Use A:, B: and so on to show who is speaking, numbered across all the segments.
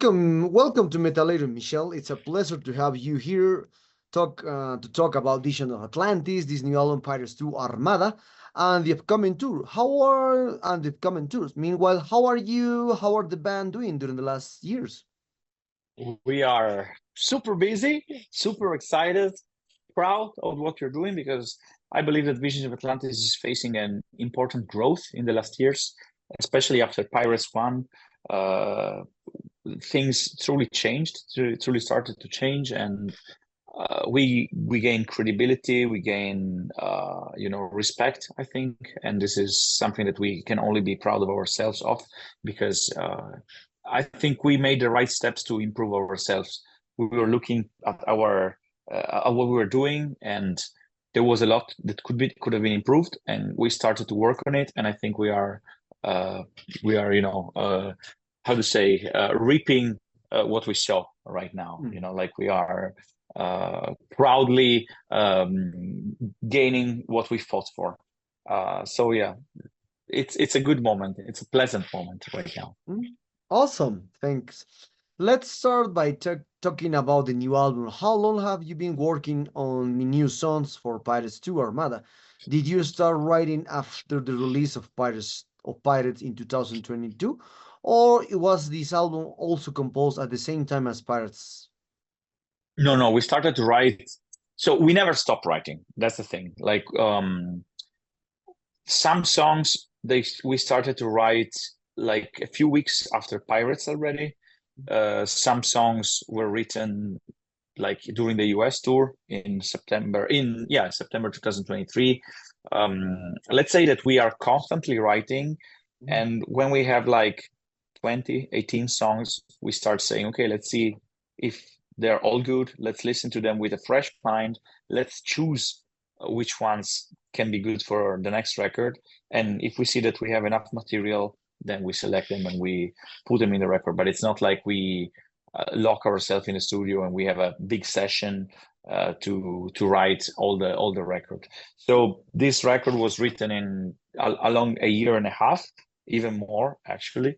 A: welcome to Metaleiro, Michele. It's a pleasure to have you here to talk about Vision of Atlantis, this new album Pirates 2 Armada, and the upcoming tour. The upcoming tours? Meanwhile, how are you? How are the band doing during the last years?
B: We are super busy, super excited, proud of what you're doing because I believe that Vision of Atlantis is facing an important growth in the last years, especially after Pirates 1. Things truly changed, truly started to change, and we gain credibility, we gain respect, I think, and this is something that we can only be proud of ourselves of because I think we made the right steps to improve ourselves. We were looking at our at what we were doing, and there was a lot that could have been improved, and we started to work on it. And I think we are how to say reaping what we sow right now. Like we are proudly gaining what we fought for. So yeah, it's a good moment. It's a pleasant moment right now.
A: Awesome, thanks. Let's start by talking about the new album. How long have you been working on the new songs for Pirates 2 Armada? Did you start writing after the release of Pirates in 2022? Or was this album also composed at the same time as Pirates?
B: No, we started to write. So we never stopped writing. That's the thing. Like some songs, we started to write like a few weeks after Pirates already. Some songs were written like during the US tour in September 2023. Let's say that we are constantly writing, and when we have like 20, 18 songs, we start saying, okay, let's see if they're all good. Let's listen to them with a fresh mind. Let's choose which ones can be good for the next record. And if we see that we have enough material, then we select them and we put them in the record. But it's not like we lock ourselves in the studio and we have a big session to write all the record. So this record was written in along a year and a half, even more actually,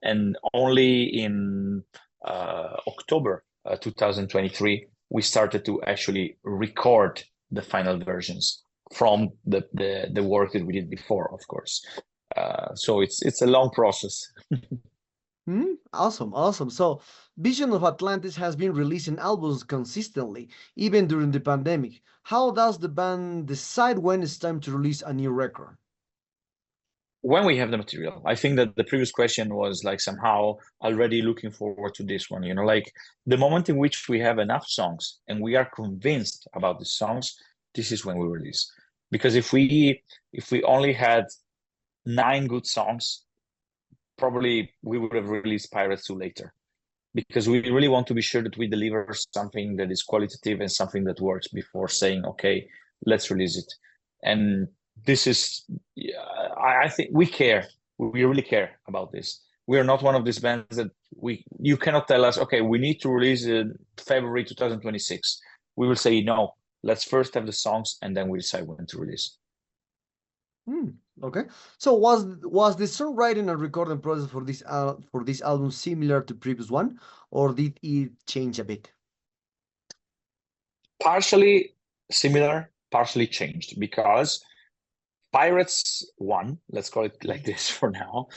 B: and only in October 2023 we started to actually record the final versions from the work that we did before, of course. So it's a long process.
A: Awesome. So Vision of Atlantis has been releasing albums consistently, even during the pandemic. How does the band decide when it's time to release a new record?
B: When we have the material. I think that the previous question was like somehow already looking forward to this one, like the moment in which we have enough songs and we are convinced about the songs, this is when we release. Because if we only had 9 good songs, probably we would have released Pirates 2 later, because we really want to be sure that we deliver something that is qualitative and something that works before saying, okay, let's release it. And this is, I think we care. We really care about this. We are not one of these bands that you cannot tell us, okay, we need to release in February 2026. We will say, no, let's first have the songs and then we decide when to release.
A: Okay. So was the songwriting and recording process for this album similar to previous one, or did it change a bit?
B: Partially similar, partially changed, because Pirates 1, let's call it like this for now,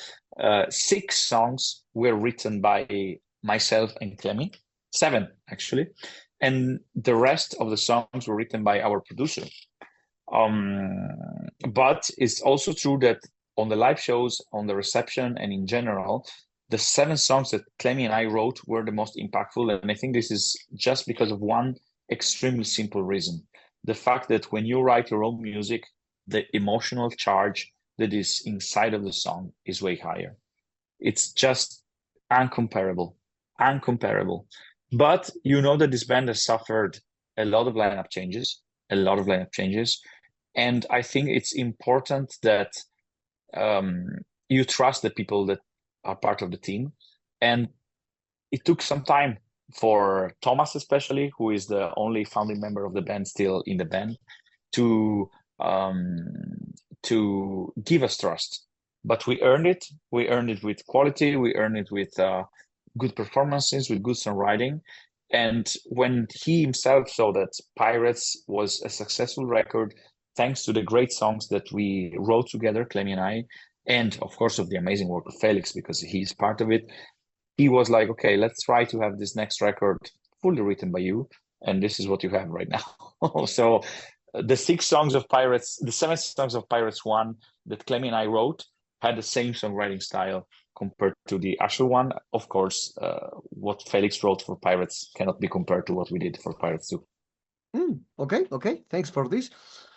B: 6 songs were written by myself and Clemi, 7 actually, and the rest of the songs were written by our producer. But it's also true that on the live shows, on the reception, and in general, the 7 songs that Clemi and I wrote were the most impactful. And I think this is just because of one extremely simple reason. The fact that when you write your own music, the emotional charge that is inside of the song is way higher. It's just uncomparable. But that this band has suffered a lot of lineup changes, and I think it's important that you trust the people that are part of the team. And it took some time for Thomas, especially, who is the only founding member of the band still in the band, to give us trust. But we earned it. We earned it with quality. We earned it with good performances, with good songwriting. And when he himself saw that Pirates was a successful record, thanks to the great songs that we wrote together, Clemmy and I, and of course of the amazing work of Felix, because he's part of it, he was like, okay, let's try to have this next record fully written by you. And this is what you have right now. So the 7 songs of Pirates 1 that Clemmy and I wrote had the same songwriting style compared to the actual one. Of course, what Felix wrote for Pirates cannot be compared to what we did for Pirates 2.
A: Okay, thanks for this.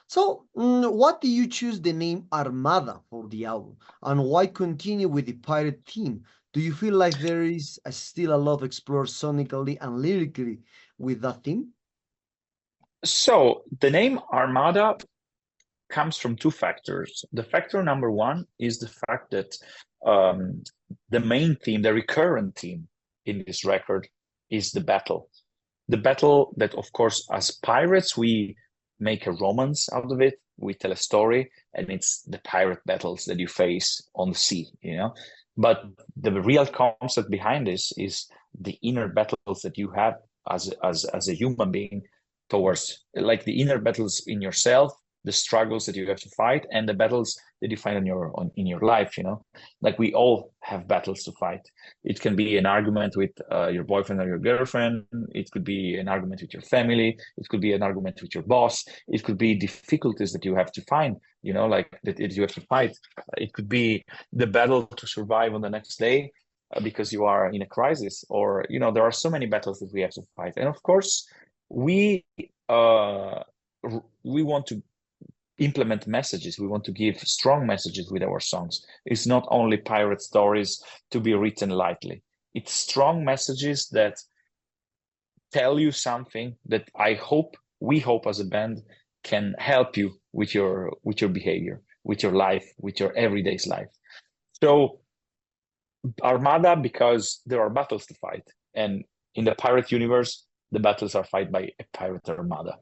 A: So, what do you choose the name Armada for the album, and why continue with the pirate theme? Do you feel like there is still a lot explored sonically and lyrically with that theme?
B: So the name Armada comes from two factors. The factor number one is the fact that the main theme, the recurrent theme in this record is the battle. The battle that, of course, as pirates, we make a romance out of it. We tell a story, and it's the pirate battles that you face on the sea, you know. But the real concept behind this is the inner battles that you have as a human being towards, like the inner battles in yourself, the struggles that you have to fight, and the battles that you find in your life, you know. Like we all have battles to fight. It can be an argument with your boyfriend or your girlfriend. It could be an argument with your family. It could be an argument with your boss. It could be difficulties that you have to find, you know, like that you have to fight. It could be the battle to survive on the next day because you are in a crisis, or, you know, there are so many battles that we have to fight. And of course, we want to implement messages. We want to give strong messages with our songs. It's not only pirate stories to be written lightly. It's strong messages that tell you something that we hope as a band can help you with your behavior, with your life, with your everyday's life. So Armada, because there are battles to fight, and in the pirate universe, the battles are fought by a pirate armada.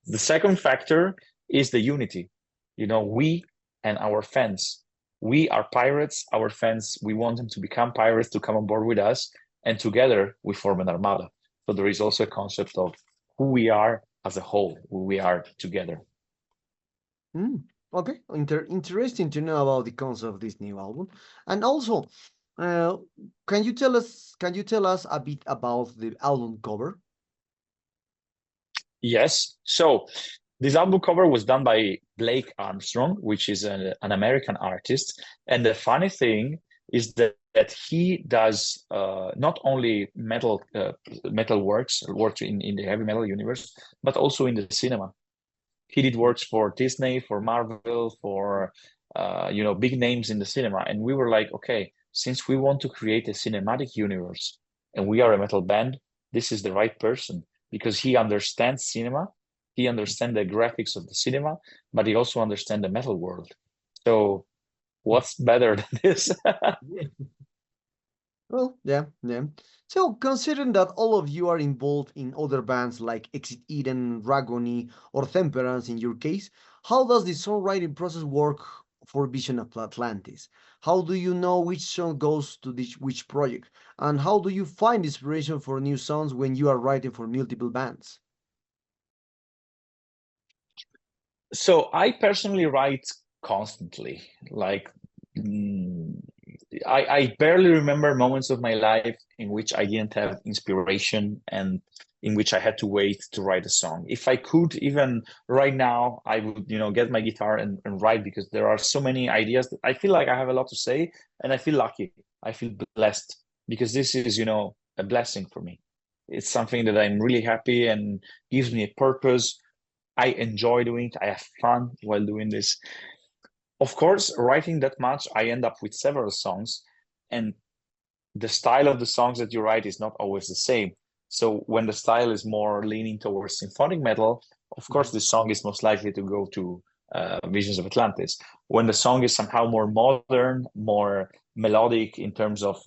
B: The second factor is the unity. You know, we and our fans, we are pirates, our fans, we want them to become pirates, to come on board with us, and together we form an armada. So there is also a concept of who we are as a whole, who we are together.
A: Okay, interesting to know about the concept of this new album. And also, uh, can you tell us a bit about the album cover?
B: Yes. So this album cover was done by Blake Armstrong, which is an American artist. And the funny thing is that he does not only metal works in the heavy metal universe, but also in the cinema. He did works for Disney, for Marvel, for big names in the cinema. And we were like, okay, since we want to create a cinematic universe and we are a metal band, this is the right person, because he understands cinema, he understands the graphics of the cinema, but he also understands the metal world. So what's better than this?
A: Well, yeah. So, considering that all of you are involved in other bands like Exit Eden, Ragoni, or Temperance in your case, how does the songwriting process work for Vision of Atlantis? How do you know which song goes to which project? And how do you find inspiration for new songs when you are writing for multiple bands?
B: So I personally write constantly. Like I barely remember moments of my life in which I didn't have inspiration and in which I had to wait to write a song. If I could, even right now, I would, get my guitar and write, because there are so many ideas that I feel like I have a lot to say, and I feel lucky. I feel blessed because this is, a blessing for me. It's something that I'm really happy and gives me a purpose. I enjoy doing it. I have fun while doing this. Of course, writing that much, I end up with several songs, and the style of the songs that you write is not always the same. So when the style is more leaning towards symphonic metal, of course, the song is most likely to go to Visions of Atlantis. When the song is somehow more modern, more melodic in terms of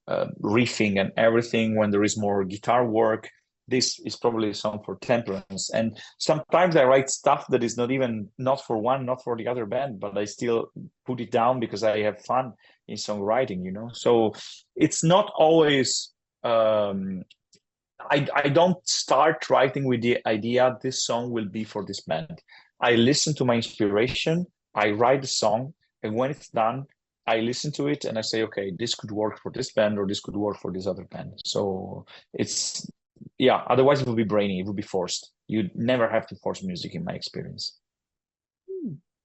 B: riffing and everything, when there is more guitar work, this is probably a song for Temperance. And sometimes I write stuff that is not for one, not for the other band, but I still put it down because I have fun in songwriting, you know. So it's not always I don't start writing with the idea this song will be for this band. I listen to my inspiration, I write the song, and when it's done, I listen to it and I say, okay, this could work for this band or this could work for this other band. So it's, yeah, otherwise it would be brainy, it would be forced. You never have to force music in my experience.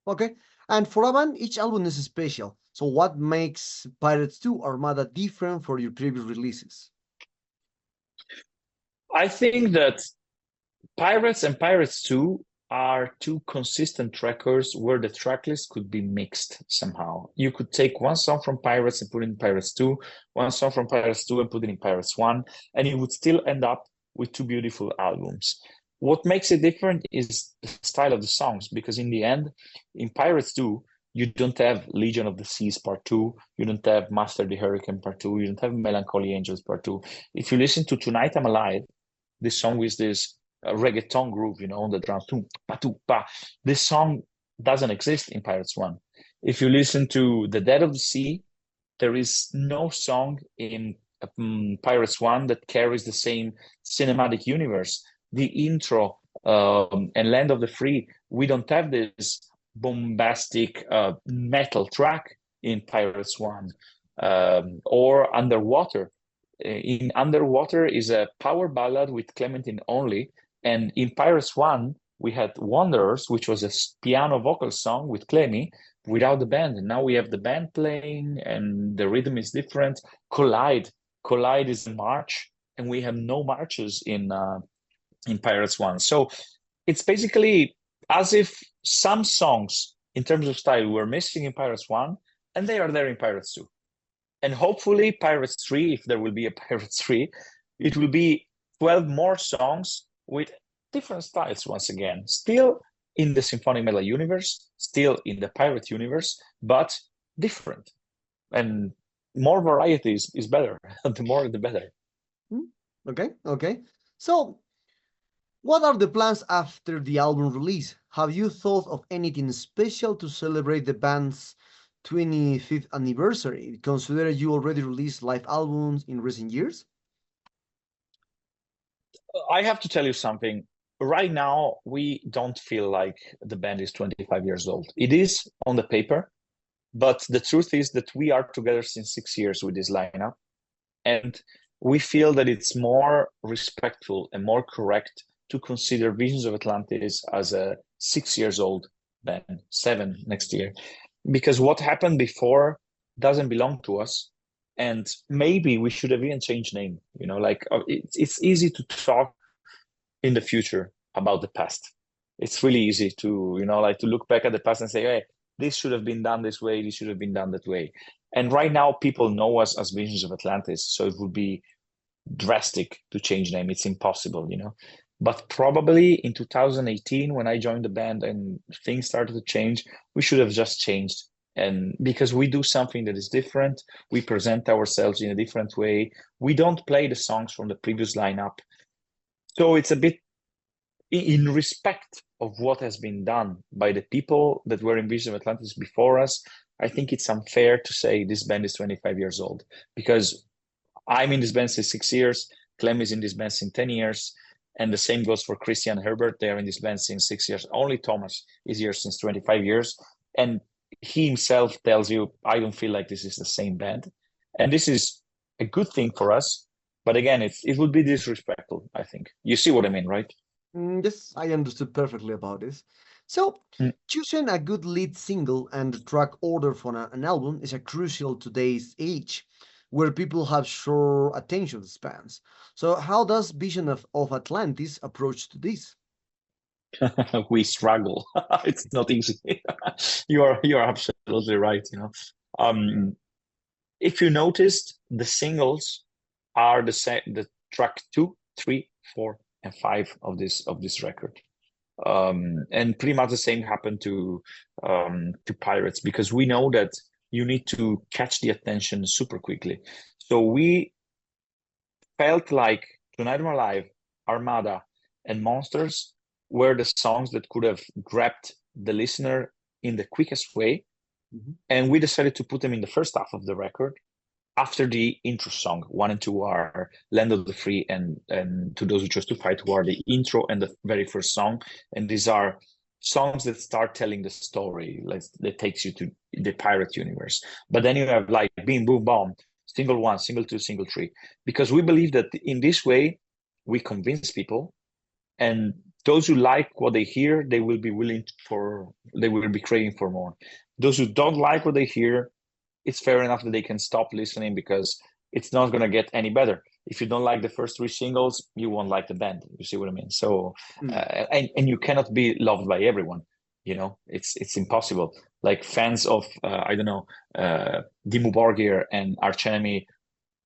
A: Okay. And for a band, each album is special. So what makes Pirates 2 Armada different from your previous releases?
B: I think that Pirates and Pirates 2 are two consistent trackers where the tracklist could be mixed somehow. You could take one song from Pirates and put it in Pirates 2, one song from Pirates 2 and put it in Pirates 1, and you would still end up with two beautiful albums. What makes it different is the style of the songs, because in the end, in Pirates 2, you don't have Legion of the Seas Part 2, you don't have Master the Hurricane Part 2, you don't have Melancholy Angels Part 2. If you listen to Tonight I'm Alive, this song with this reggaeton groove, you know, on the drums. This song doesn't exist in Pirates 1. If you listen to The Dead of the Sea, there is no song in Pirates 1 that carries the same cinematic universe. The intro and Land of the Free, we don't have this bombastic metal track in Pirates 1. Or Underwater. In Underwater is a power ballad with Clementine only, and in Pirates 1, we had Wanderers, which was a piano vocal song with Clemmy without the band. And now we have the band playing and the rhythm is different. Collide is a march, and we have no marches in Pirates 1. So it's basically as if some songs in terms of style were missing in Pirates 1, and they are there in Pirates 2. And hopefully Pirates 3, if there will be a Pirates 3, it will be 12 more songs with different styles once again. Still in the symphonic metal universe, still in the pirate universe, but different. And more variety is better. The more, the better.
A: Okay. So, what are the plans after the album release? Have you thought of anything special to celebrate the band's 25th anniversary, considering you already released live albums in recent years?
B: I have to tell you something. Right now, we don't feel like the band is 25 years old. It is on the paper, but the truth is that we are together since 6 years with this lineup. And we feel that it's more respectful and more correct to consider Visions of Atlantis as a 6 years old band, 7 next year. Because what happened before doesn't belong to us. And maybe we should have even changed name, you know, like it's easy to talk in the future about the past. It's really easy to, you know, like to look back at the past and say, hey, this should have been done this way, this should have been done that way. And right now people know us as Visions of Atlantis, so it would be drastic to change name. It's impossible, you know. But probably in 2018, when I joined the band and things started to change, we should have just changed. And because we do something that is different, we present ourselves in a different way. We don't play the songs from the previous lineup. So it's a bit in respect of what has been done by the people that were in Vision of Atlantis before us. I think it's unfair to say this band is 25 years old, because I'm in this band since 6 years, Clem is in this band since 10 years, and the same goes for Christian Herbert. They're in this band since 6 years. Only Thomas is here since 25 years. And he himself tells you, I don't feel like this is the same band. And this is a good thing for us. But again, it would be disrespectful, I think. You see what I mean, right?
A: Yes, I understood perfectly about this. So, choosing a good lead single and the track order for an album is a crucial today's age, where people have short attention spans. So, how does Vision of Atlantis approach to this?
B: We struggle. It's not easy. You're absolutely right. You know, if you noticed, the singles are the same. The track 2, 3, 4, and 5 of this record. And pretty much the same happened to Pirates, because we know that you need to catch the attention super quickly. So we felt like Tonight I'm Alive Armada, and Monsters were the songs that could have grabbed the listener in the quickest way. And we decided to put them in the first half of the record after the intro song. 1 and 2 are Land of the Free and To Those Who Chose to Fight, who are the intro and the very first song. And these are songs that start telling the story, like that takes you to the pirate universe. But then you have like Beam Boom Bomb, single 1, single 2, single 3, because we believe that in this way we convince people, and those who like what they hear, they will be craving for more. Those who don't like what they hear, it's fair enough that they can stop listening, because it's not going to get any better. If you don't like the first 3 singles, you won't like the band. You see what I mean? So, and you cannot be loved by everyone. You know, it's impossible. Like fans of I don't know, Dimmu Borgir and Arch Enemy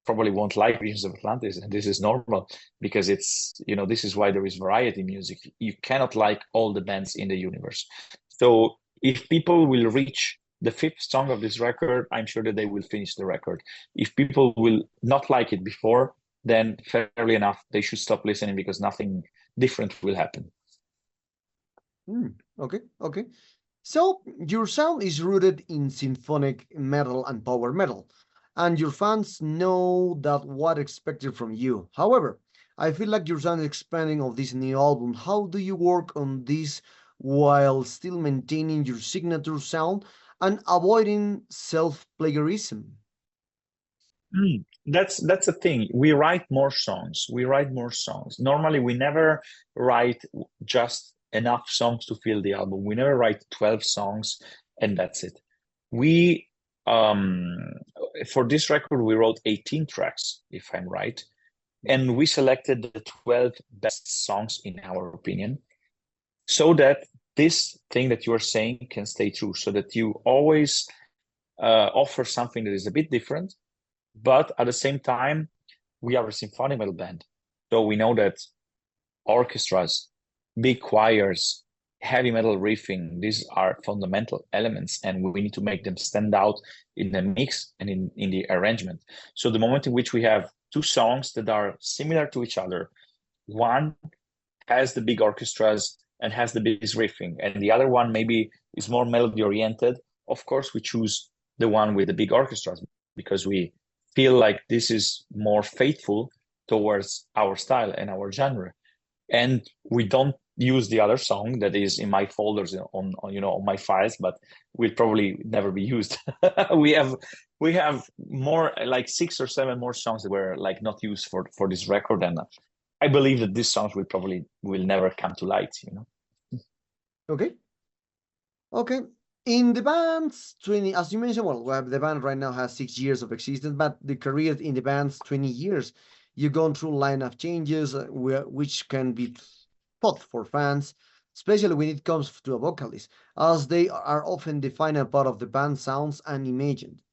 B: probably won't like Visions of Atlantis, and this is normal, because it's, you know, this is why there is variety in music. You cannot like all the bands in the universe. So if people will reach the 5th song of this record, I'm sure that they will finish the record. If people will not like it before, then fairly enough, they should stop listening, because nothing different will happen.
A: Okay. So your sound is rooted in symphonic metal and power metal, and your fans know that what expected from you. However, I feel like your sound is expanding of this new album. How do you work on this while still maintaining your signature sound and avoiding self-plagiarism?
B: That's the thing. We write more songs. Normally, we never write just enough songs to fill the album. We never write 12 songs and that's it. We for this record we wrote 18 tracks, if I'm right, and we selected the 12 best songs in our opinion, so that this thing that you are saying can stay true, so that you always offer something that is a bit different, but at the same time we are a symphonic metal band, so we know that orchestras, big choirs, heavy metal riffing, these are fundamental elements, and we need to make them stand out in the mix and in the arrangement. So the moment in which we have 2 songs that are similar to each other, one has the big orchestras and has the big riffing, and the other one maybe is more melody oriented, of course we choose the one with the big orchestras, because we feel like this is more faithful towards our style and our genre. And we don't use the other song that is in my folders on my files, but will probably never be used. we have more, like 6 or 7 more songs that were like not used for this record, and I believe that these songs will never come to light, you know.
A: Okay. In the band's 20, as you mentioned, well, the band right now has 6 years of existence, but the career in the band's 20 years, you've gone through lineup changes, which can be tough for fans, especially when it comes to a vocalist, as they are often the final part of the band's sounds and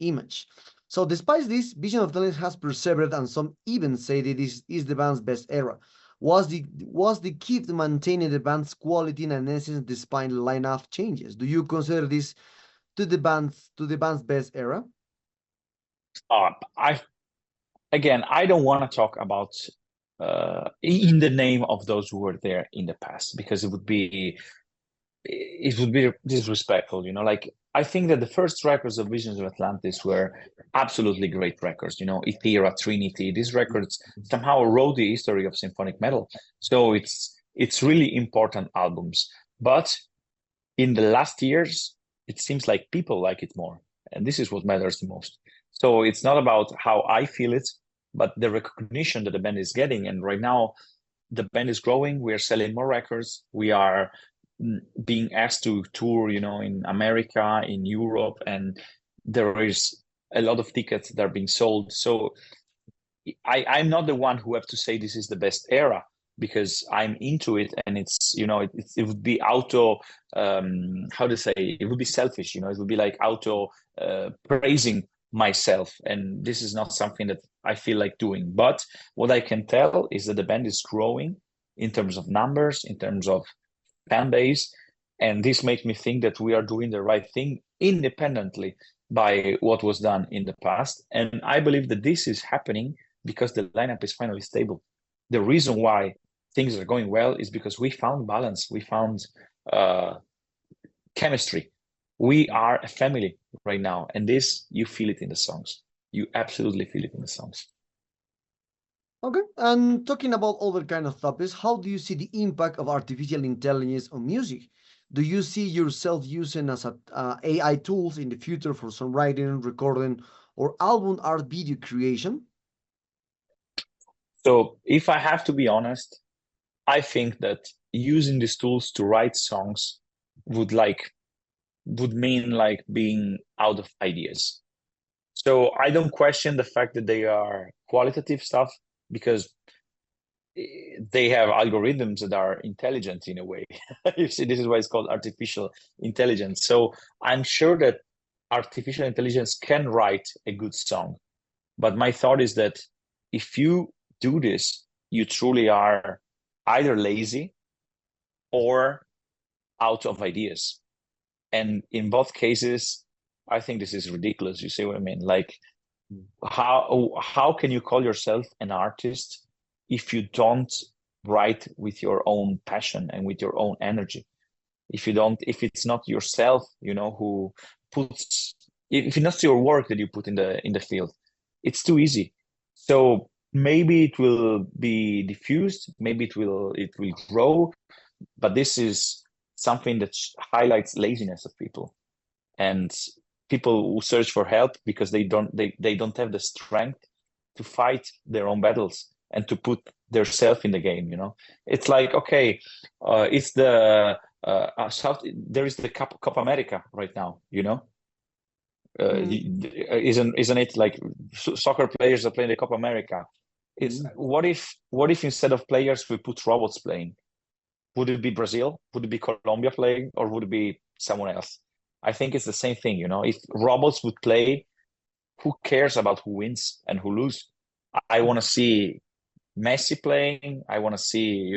A: image. So despite this, Vision of Talent has persevered, and some even say that this is the band's best era. Was the key to maintaining the band's quality and essence despite lineup changes? Do you consider this to the band's best era?
B: I don't want to talk about in the name of those who were there in the past, because it would be disrespectful, you know. Like, I think that the first records of Visions of Atlantis were absolutely great records, you know, Ethera, Trinity. These records somehow wrote the history of symphonic metal. So it's really important albums. But in the last years, it seems like people like it more. And this is what matters the most. So it's not about how I feel it, but the recognition that the band is getting. And right now, the band is growing. We are selling more records. We are being asked to tour, you know, in America, in Europe, and there is a lot of tickets that are being sold. So I'm not the one who have to say this is the best era, because I'm into it, and it's, you know, it would be how to say, it would be selfish, you know, it would be like praising myself, and this is not something that I feel like doing. But what I can tell is that the band is growing in terms of numbers, in terms of fan base, and this makes me think that we are doing the right thing independently by what was done in the past. And I believe that this is happening because the lineup is finally stable. The reason why things are going well is because we found balance. We found chemistry. We are a family right now, and this, you feel it in the songs. You absolutely feel it in the songs.
A: Okay, and talking about other kind of topics, how do you see the impact of artificial intelligence on music? Do you see yourself using as a, AI tools in the future for songwriting, recording, or album art video creation?
B: So if I have to be honest, I think that using these tools to write songs would mean like being out of ideas. So I don't question the fact that they are qualitative stuff, because they have algorithms that are intelligent in a way. You see, this is why it's called artificial intelligence. So I'm sure that artificial intelligence can write a good song. But my thought is that if you do this, you truly are either lazy or out of ideas. And in both cases, I think this is ridiculous. You see what I mean? Like, how can you call yourself an artist if you don't write with your own passion and with your own energy? If it's not yourself, who puts, if it's not your work that you put in the field, it's too easy. So maybe it will be diffused, maybe it will grow, but this is something that highlights laziness of people, and people who search for help because they don't have the strength to fight their own battles and to put their self in the game. It's like, okay, it's the South, there is the Copa America right now.
A: Mm,
B: Isn't it like soccer players are playing the Copa America? It's
A: mm.
B: what if instead of players we put robots playing? Would it be Brazil? Would it be Colombia playing, or would it be someone else? I think it's the same thing. If robots would play, who cares about who wins and who loses? I want to see Messi playing. I want to see,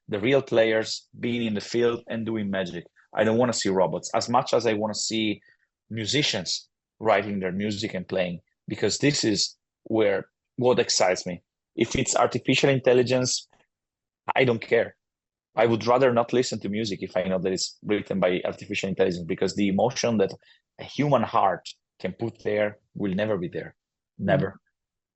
B: the real players being in the field and doing magic. I don't want to see robots as much as I want to see musicians writing their music and playing, because this is where what excites me. If it's artificial intelligence, I don't care. I would rather not listen to music if I know that it's written by artificial intelligence, because the emotion that a human heart can put there will never be there.
A: Mm.
B: Never.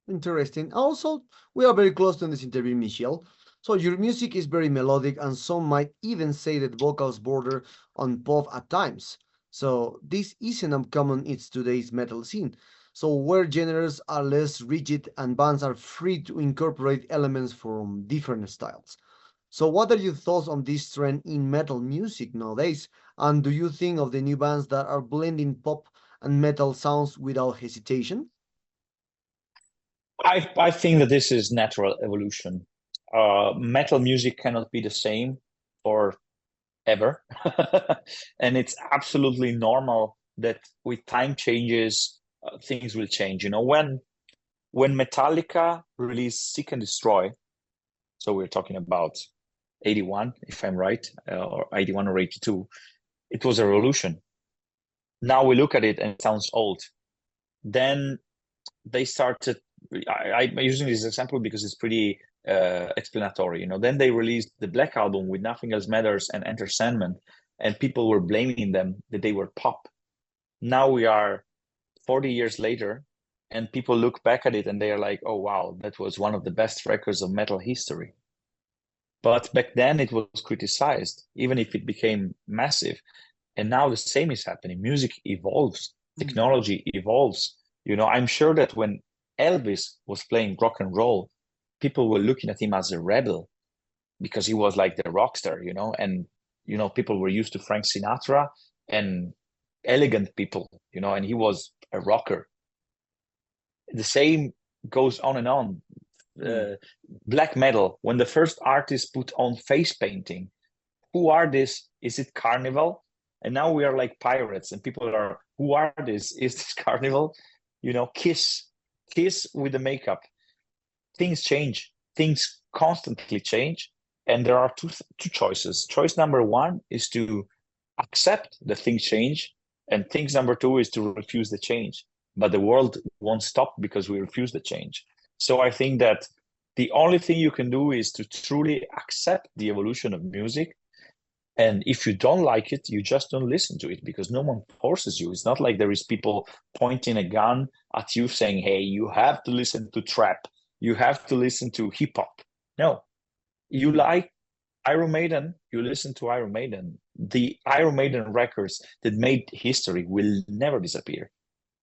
A: Interesting. Also, we are very close to this interview, Michelle. So your music is very melodic, and some might even say that vocals border on pop at times. So this isn't uncommon in today's metal scene. So where genres are less rigid and bands are free to incorporate elements from different styles. So what are your thoughts on this trend in metal music nowadays? And do you think of the new bands that are blending pop and metal sounds without hesitation?
B: I think that this is natural evolution. Metal music cannot be the same forever. And it's absolutely normal that with time changes, things will change. When Metallica released Seek and Destroy, so we're talking about 81, if I'm right, or 81 or 82, it was a revolution. Now we look at it and it sounds old. Then they started, I'm using this example because it's pretty explanatory. Then they released the Black Album with Nothing Else Matters and Enter Sandman, and people were blaming them that they were pop. Now we are 40 years later, and people look back at it and they are like, oh wow, that was one of the best records of metal history. But back then it was criticized, even if it became massive. And now the same is happening. Music evolves, technology evolves. I'm sure that when Elvis was playing rock and roll, people were looking at him as a rebel because he was like the rock star, and people were used to Frank Sinatra and elegant people, and he was a rocker. The same goes on and on.
A: Mm.
B: Black metal, when the first artists put on face painting, who are this? Is it Carnival? And now we are like pirates, and people are, who are this? Is this Carnival? Kiss with the makeup. Things change. Things constantly change, and there are two choices. Choice number one is to accept that things change, and things number two is to refuse the change. But the world won't stop because we refuse the change. So I think that The only thing you can do is to truly accept the evolution of music. And if you don't like it, you just don't listen to it, because no one forces you. It's not like there is people pointing a gun at you saying, hey, you have to listen to trap, you have to listen to hip hop. No, you like Iron Maiden, you listen to Iron Maiden. The Iron Maiden records that made history will never disappear.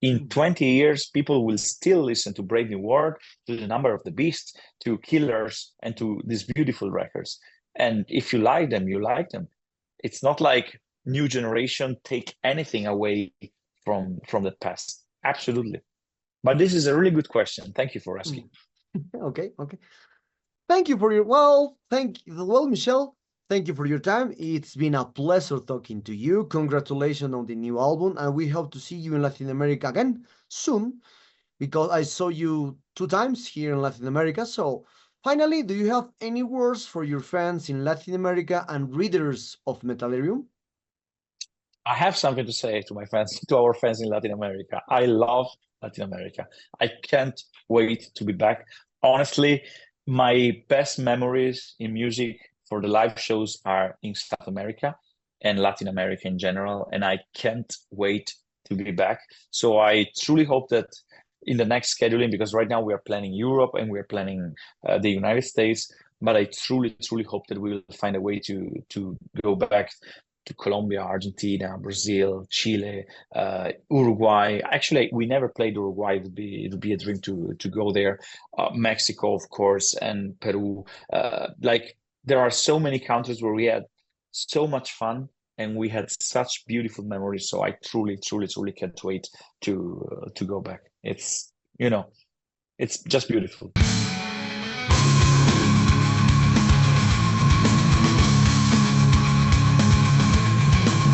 B: In 20 years, people will still listen to Brave New World, to The Number of the Beast, to Killers, and to these beautiful records. And if you like them, you like them. It's not like new generation take anything away from the past. Absolutely. But this is a really good question. Thank you for asking.
A: Okay. Thank you for your Michele. Thank you for your time. It's been a pleasure talking to you. Congratulations on the new album, and we hope to see you in Latin America again soon, because I saw you 2 times here in Latin America. So, finally, do you have any words for your fans in Latin America and readers of Metallerium?
B: I have something to say to my fans, to our fans in Latin America. I love Latin America. I can't wait to be back. Honestly, my best memories in music for the live shows are in South America and Latin America in general, and I can't wait to be back. So I truly hope that in the next scheduling, because right now we are planning Europe and we are planning the United States, but I truly, truly hope that we will find a way to go back to Colombia, Argentina, Brazil, Chile, Uruguay. Actually, we never played Uruguay. It would be a dream to go there. Mexico, of course, and Peru. Like, there are so many countries where we had so much fun and we had such beautiful memories. So I truly, truly, truly can't wait to go back. It's, it's just beautiful.